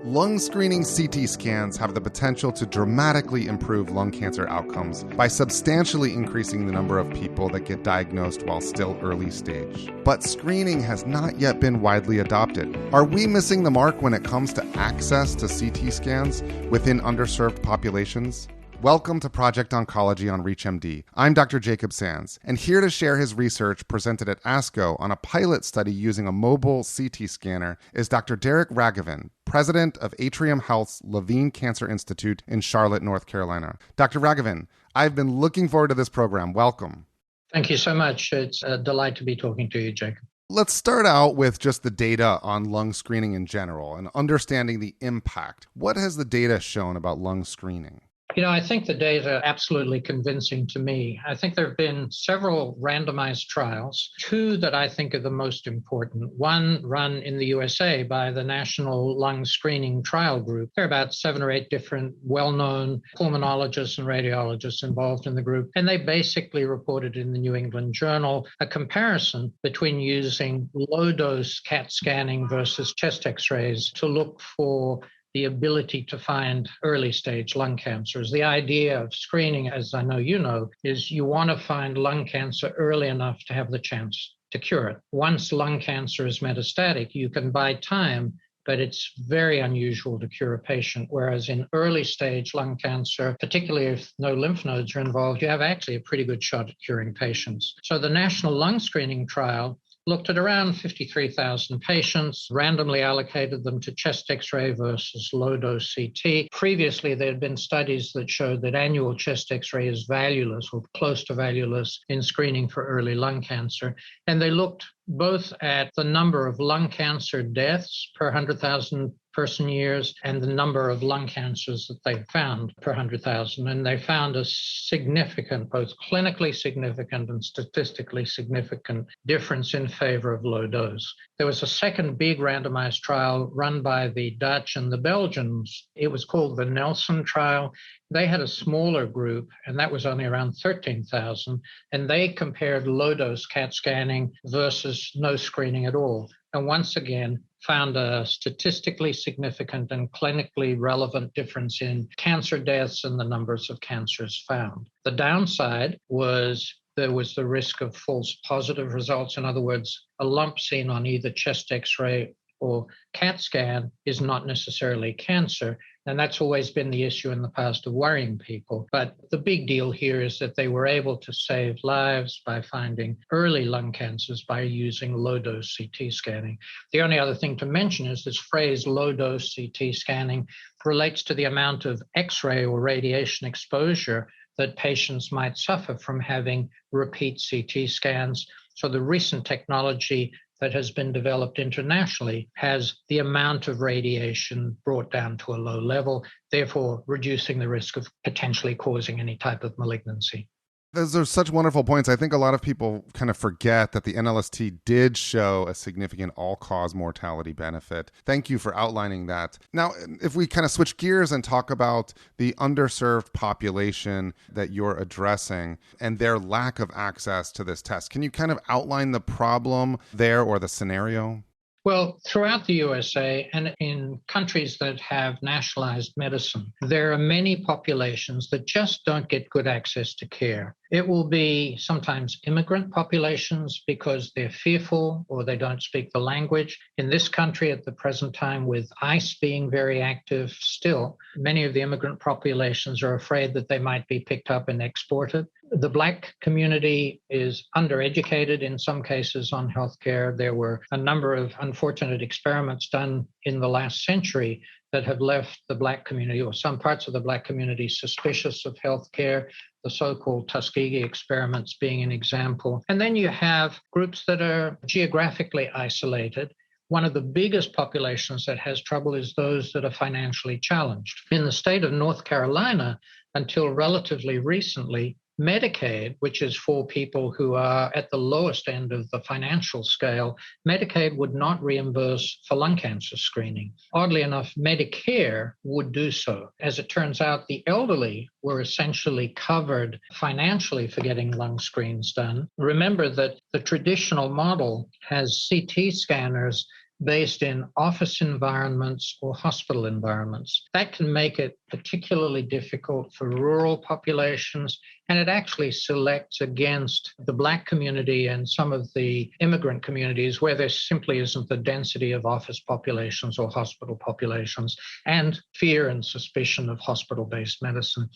Lung screening CT scans have the potential to dramatically improve lung cancer outcomes by substantially increasing the number of people that get diagnosed while still early stage. But screening has not yet been widely adopted. Are we missing the mark when it comes to access to CT scans within underserved populations? Welcome to Project Oncology on ReachMD. I'm Dr. Jacob Sands, and here to share his research presented at ASCO on a pilot study using a mobile CT scanner is Dr. Raghavan, president of Atrium Health's Levine Cancer Institute in Charlotte, North Carolina. Dr. Raghavan, I've been looking forward to this program. Welcome. Thank you so much. It's a delight to be talking to you, Jacob. Let's start out with just the data on lung screening in general and understanding the impact. What has the data shown about lung screening? I think the data are absolutely convincing to me. I think there have been several randomized trials, two that I think are the most important. One run in the USA by the National Lung Screening Trial Group. There are about 7 or 8 different well-known pulmonologists and radiologists involved in the group. And they basically reported in the New England Journal a comparison between using low-dose CAT scanning versus chest x-rays to look for the ability to find early stage lung cancers. The idea of screening, as I know you know, is you want to find lung cancer early enough to have the chance to cure it. Once lung cancer is metastatic, you can buy time, but it's very unusual to cure a patient. Whereas in early stage lung cancer, particularly if no lymph nodes are involved, you have actually a pretty good shot at curing patients. So the National Lung Screening Trial looked at around 53,000 patients, randomly allocated them to chest x-ray versus low-dose CT. Previously, there had been studies that showed that annual chest x-ray is valueless or close to valueless in screening for early lung cancer. And they looked both at the number of lung cancer deaths per 100,000 person years and the number of lung cancers that they found per 100,000. And they found a significant, both clinically significant and statistically significant difference in favor of low dose. There was a second big randomized trial run by the Dutch and the Belgians. It was called the Nelson trial. They had a smaller group, and that was only around 13,000, and they compared low-dose CAT scanning versus no screening at all. And once again, found a statistically significant and clinically relevant difference in cancer deaths and the numbers of cancers found. The downside was there was the risk of false positive results. In other words, a lump seen on either chest x-ray or CAT scan is not necessarily cancer. And that's always been the issue in the past of worrying people. But the big deal here is that they were able to save lives by finding early lung cancers by using low-dose CT scanning. The only other thing to mention is this phrase low-dose CT scanning relates to the amount of X-ray or radiation exposure that patients might suffer from having repeat CT scans. So the recent technology that has been developed internationally has the amount of radiation brought down to a low level, therefore reducing the risk of potentially causing any type of malignancy. Those are such wonderful points. I think a lot of people kind of forget that the NLST did show a significant all-cause mortality benefit. Thank you for outlining that. Now, if we kind of switch gears and talk about the underserved population that you're addressing and their lack of access to this test, can you kind of outline the problem there or the scenario? Well, throughout the USA and in countries that have nationalized medicine, there are many populations that just don't get good access to care. It will be sometimes immigrant populations because they're fearful or they don't speak the language. In this country at the present time, with ICE being very active still, many of the immigrant populations are afraid that they might be picked up and exported. The Black community is undereducated in some cases on healthcare. There were a number of unfortunate experiments done in the last century that have left the Black community or some parts of the Black community suspicious of healthcare, the so-called Tuskegee experiments being an example. And then you have groups that are geographically isolated. One of the biggest populations that has trouble is those that are financially challenged. In the state of North Carolina, until relatively recently, Medicaid, which is for people who are at the lowest end of the financial scale, Medicaid would not reimburse for lung cancer screening. Oddly enough, Medicare would do so. As it turns out, the elderly were essentially covered financially for getting lung screens done. Remember that the traditional model has CT scanners based in office environments or hospital environments. That can make it particularly difficult for rural populations, and it actually selects against the Black community and some of the immigrant communities where there simply isn't the density of office populations or hospital populations, and fear and suspicion of hospital-based medicine.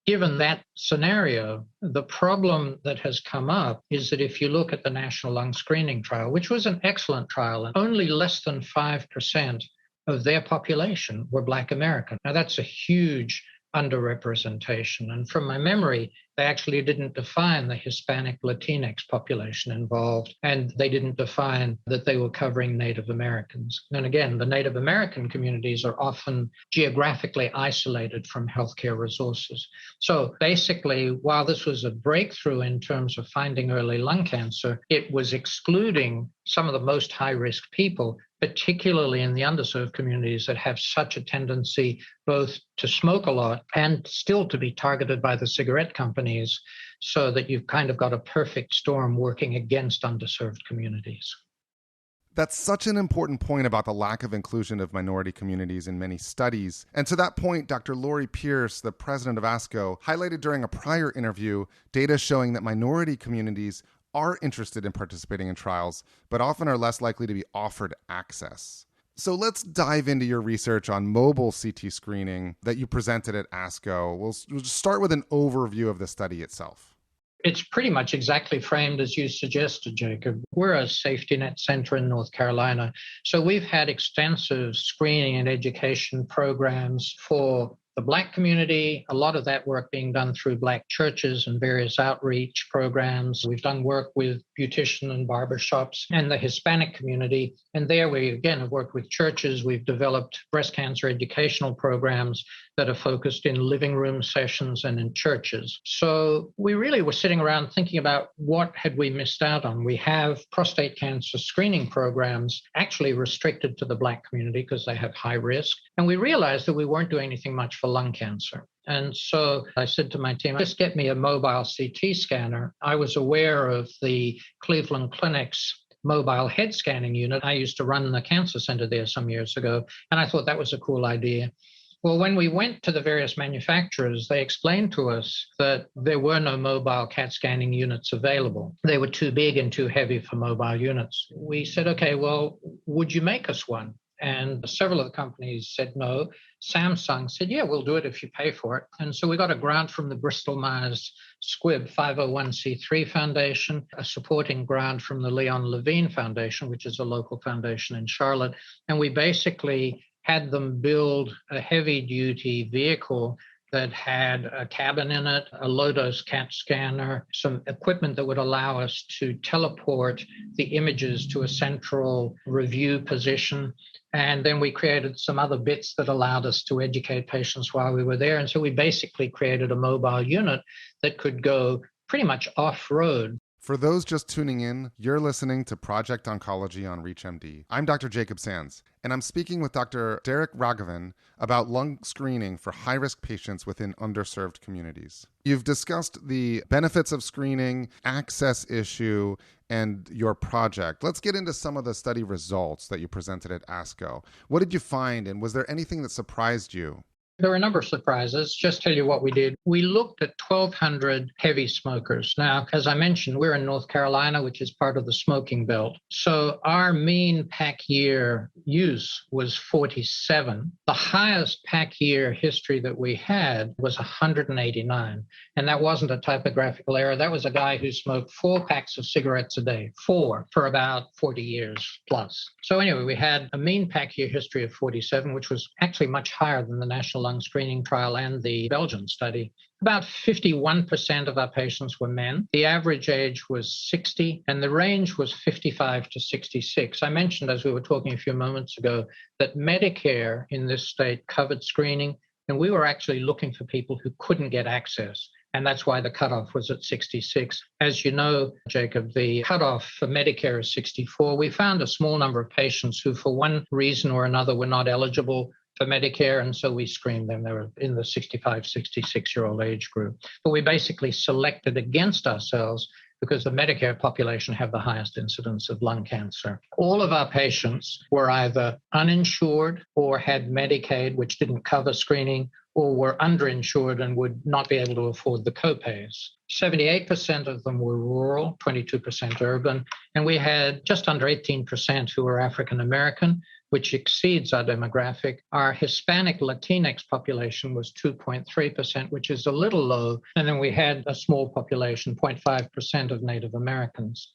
Given that scenario, the problem that has come up is that if you look at the National Lung Screening Trial, which was an excellent trial, and only less than 5% of their population were Black American. Now, that's a huge underrepresentation. And from my memory, they actually didn't define the Hispanic Latinx population involved, and they didn't define that they were covering Native Americans. And again, the Native American communities are often geographically isolated from healthcare resources. So basically, while this was a breakthrough in terms of finding early lung cancer, it was excluding some of the most high-risk people, particularly in the underserved communities that have such a tendency both to smoke a lot and still to be targeted by the cigarette companies, so that you've kind of got a perfect storm working against underserved communities. That's such an important point about the lack of inclusion of minority communities in many studies. And to that point, Dr. Lori Pierce, the president of ASCO, highlighted during a prior interview data showing that minority communities are interested in participating in trials, but often are less likely to be offered access. So let's dive into your research on mobile CT screening that you presented at ASCO. We'll just start with an overview of the study itself. It's pretty much exactly framed as you suggested, Jacob. We're a safety net center in North Carolina, so we've had extensive screening and education programs for the Black community, a lot of that work being done through Black churches and various outreach programs. We've done work with beautician and barber shops and the Hispanic community. And there we, again, have worked with churches. We've developed breast cancer educational programs that are focused in living room sessions and in churches. So we really were sitting around thinking about what had we missed out on. We have prostate cancer screening programs actually restricted to the Black community because they have high risk. And we realized that we weren't doing anything much for lung cancer. And so I said to my team, just get me a mobile CT scanner. I was aware of the Cleveland Clinic's mobile head scanning unit. I used to run the cancer center there some years ago, and I thought that was a cool idea. Well, when we went to the various manufacturers, they explained to us that there were no mobile CAT scanning units available. They were too big and too heavy for mobile units. We said, okay, well, would you make us one? And several of the companies said no. Samsung said, yeah, we'll do it if you pay for it. And so we got a grant from the Bristol Myers Squibb 501c3 Foundation, a supporting grant from the Levine Foundation, which is a local foundation in Charlotte. And we basically had them build a heavy-duty vehicle that had a cabin in it, a low-dose CAT scanner, some equipment that would allow us to teleport the images to a central review position. And then we created some other bits that allowed us to educate patients while we were there. And so we basically created a mobile unit that could go pretty much off-road. For those just tuning in, you're listening to Project Oncology on ReachMD. I'm Dr. Jacob Sands, and I'm speaking with Dr. Derek Raghavan about lung screening for high-risk patients within underserved communities. You've discussed the benefits of screening, access issue, and your project. Let's get into some of the study results that you presented at ASCO. What did you find, and was there anything that surprised you? There were a number of surprises. Just tell you what we did. We looked at 1,200 heavy smokers. Now, as I mentioned, we're in North Carolina, which is part of the smoking belt. So our mean pack year use was 47. The highest pack year history that we had was 189. And that wasn't a typographical error. That was a guy who smoked 4 packs of cigarettes a day, 4, for about 40 years plus. So anyway, we had a mean pack year history of 47, which was actually much higher than the National Lung Screening Trial and the Belgian study. About 51% of our patients were men. The average age was 60, and the range was 55 to 66. I mentioned, as we were talking a few moments ago, that Medicare in this state covered screening, and we were actually looking for people who couldn't get access. And that's why the cutoff was at 66. As you know, Jacob, the cutoff for Medicare is 64. We found a small number of patients who, for one reason or another, were not eligible for Medicare, and so we screened them. They were in the 65, 66-year-old age group. But we basically selected against ourselves because the Medicare population have the highest incidence of lung cancer. All of our patients were either uninsured or had Medicaid, which didn't cover screening, or were underinsured and would not be able to afford the copays. 78% of them were rural, 22% urban, and we had just under 18% who were African American, which exceeds our demographic. Our Hispanic Latinx population was 2.3%, which is a little low. And then we had a small population, 0.5% of Native Americans.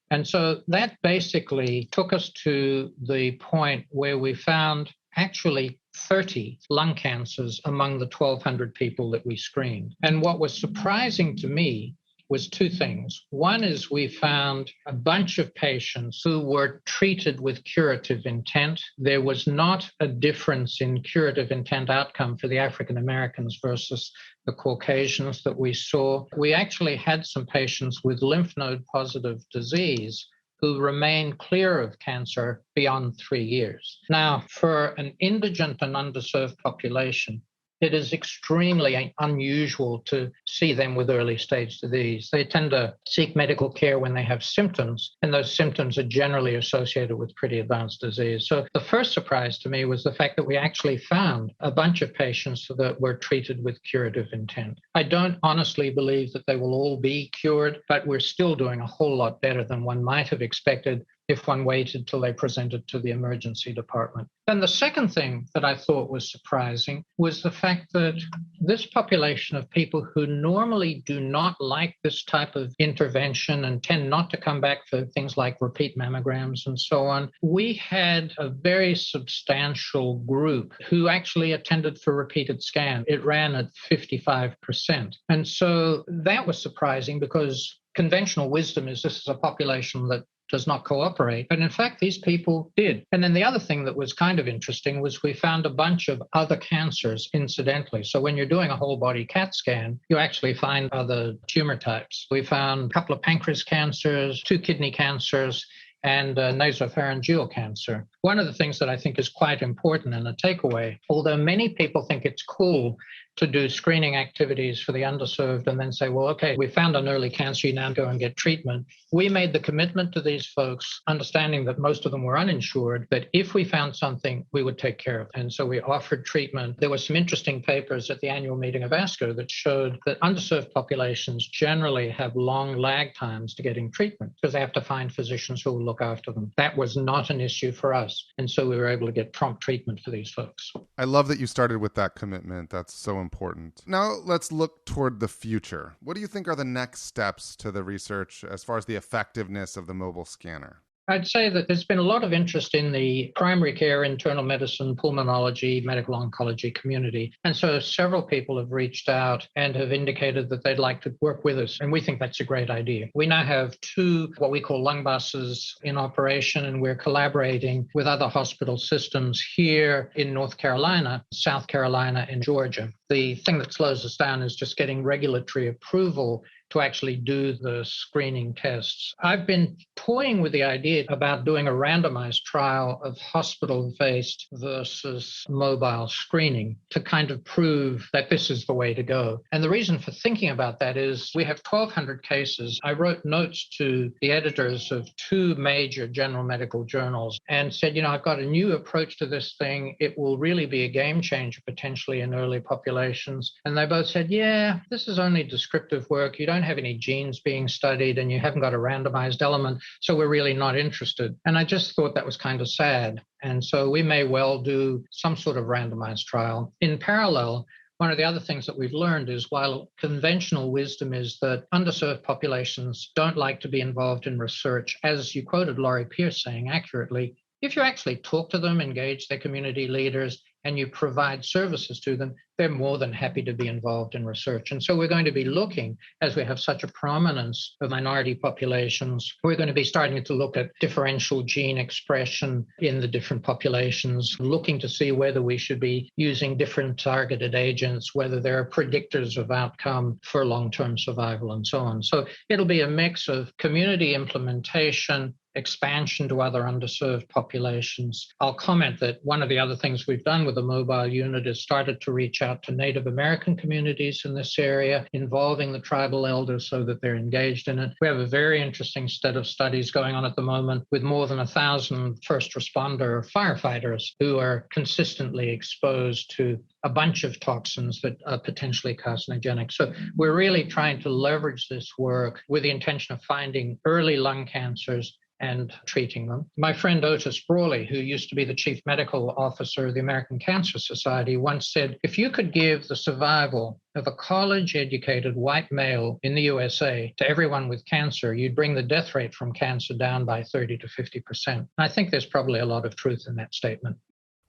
And so that basically took us to the point where we found actually 30 lung cancers among the 1,200 people that we screened. And what was surprising to me was two things. One is we found a bunch of patients who were treated with curative intent. There was not a difference in curative intent outcome for the African Americans versus the Caucasians that we saw. We actually had some patients with lymph node positive disease who remain clear of cancer beyond 3 years. Now, for an indigent and underserved population, it is extremely unusual to see them with early stage disease. They tend to seek medical care when they have symptoms, and those symptoms are generally associated with pretty advanced disease. So the first surprise to me was the fact that we actually found a bunch of patients that were treated with curative intent. I don't honestly believe that they will all be cured, but we're still doing a whole lot better than one might have expected if one waited till they presented to the emergency department. And the second thing that I thought was surprising was the fact that this population of people who normally do not like this type of intervention and tend not to come back for things like repeat mammograms and so on, we had a very substantial group who actually attended for repeated scan. It ran at 55%. And so that was surprising because conventional wisdom is this is a population that does not cooperate. But in fact, these people did. And then the other thing that was kind of interesting was we found a bunch of other cancers incidentally. So when you're doing a whole body CAT scan, you actually find other tumor types. We found a couple of pancreas cancers, 2 kidney cancers, and nasopharyngeal cancer. One of the things that I think is quite important and a takeaway, although many people think it's cool to do screening activities for the underserved and then say, well, okay, we found an early cancer, you now go and get treatment. We made the commitment to these folks, understanding that most of them were uninsured, that if we found something, we would take care of it. And so we offered treatment. There were some interesting papers at the annual meeting of ASCO that showed that underserved populations generally have long lag times to getting treatment because they have to find physicians who will look after them. That was not an issue for us. And so we were able to get prompt treatment for these folks. I love that you started with that commitment. That's so important. Now let's look toward the future. What do you think are the next steps to the research as far as the effectiveness of the mobile scanner? I'd say that there's been a lot of interest in the primary care, internal medicine, pulmonology, medical oncology community. And so several people have reached out and have indicated that they'd like to work with us. And we think that's a great idea. We now have 2 what we call lung buses in operation, and we're collaborating with other hospital systems here in North Carolina, South Carolina, and Georgia. The thing that slows us down is just getting regulatory approval to actually do the screening tests. I've been toying with the idea about doing a randomized trial of hospital-based versus mobile screening to kind of prove that this is the way to go. And the reason for thinking about that is we have 1,200 cases. I wrote notes to the editors of 2 major general medical journals and said, I've got a new approach to this thing. It will really be a game changer potentially in early populations. And they both said, yeah, this is only descriptive work. You don't have any genes being studied and you haven't got a randomized element, so we're really not interested. And I just thought that was kind of sad. And so we may well do some sort of randomized trial. In parallel, one of the other things that we've learned is while conventional wisdom is that underserved populations don't like to be involved in research, as you quoted Laurie Pierce saying accurately, if you actually talk to them, engage their community leaders, and you provide services to them, they're more than happy to be involved in research. And so we're going to be looking, as we have such a prominence of minority populations, we're going to be starting to look at differential gene expression in the different populations, looking to see whether we should be using different targeted agents, whether there are predictors of outcome for long-term survival and so on. So it'll be a mix of community implementation, expansion to other underserved populations. I'll comment that one of the other things we've done with the mobile unit is started to reach out to Native American communities in this area, involving the tribal elders so that they're engaged in it. We have a very interesting set of studies going on at the moment with more than 1,000 first responder firefighters who are consistently exposed to a bunch of toxins that are potentially carcinogenic. So we're really trying to leverage this work with the intention of finding early lung cancers and treating them. My friend Otis Brawley, who used to be the chief medical officer of the American Cancer Society, once said, if you could give the survival of a college-educated white male in the USA to everyone with cancer, you'd bring the death rate from cancer down by 30 to 50%. I think there's probably a lot of truth in that statement.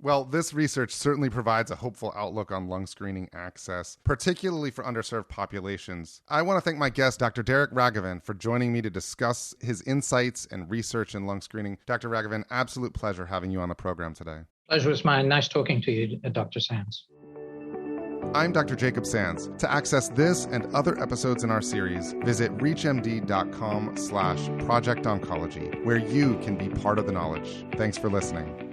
Well, this research certainly provides a hopeful outlook on lung screening access, particularly for underserved populations. I want to thank my guest, Dr. Derek Raghavan, for joining me to discuss his insights and research in lung screening. Dr. Raghavan, absolute pleasure having you on the program today. Pleasure was mine. Nice talking to you, Dr. Sands. I'm Dr. Jacob Sands. To access this and other episodes in our series, visit reachmd.com/projectoncology, where you can be part of the knowledge. Thanks for listening.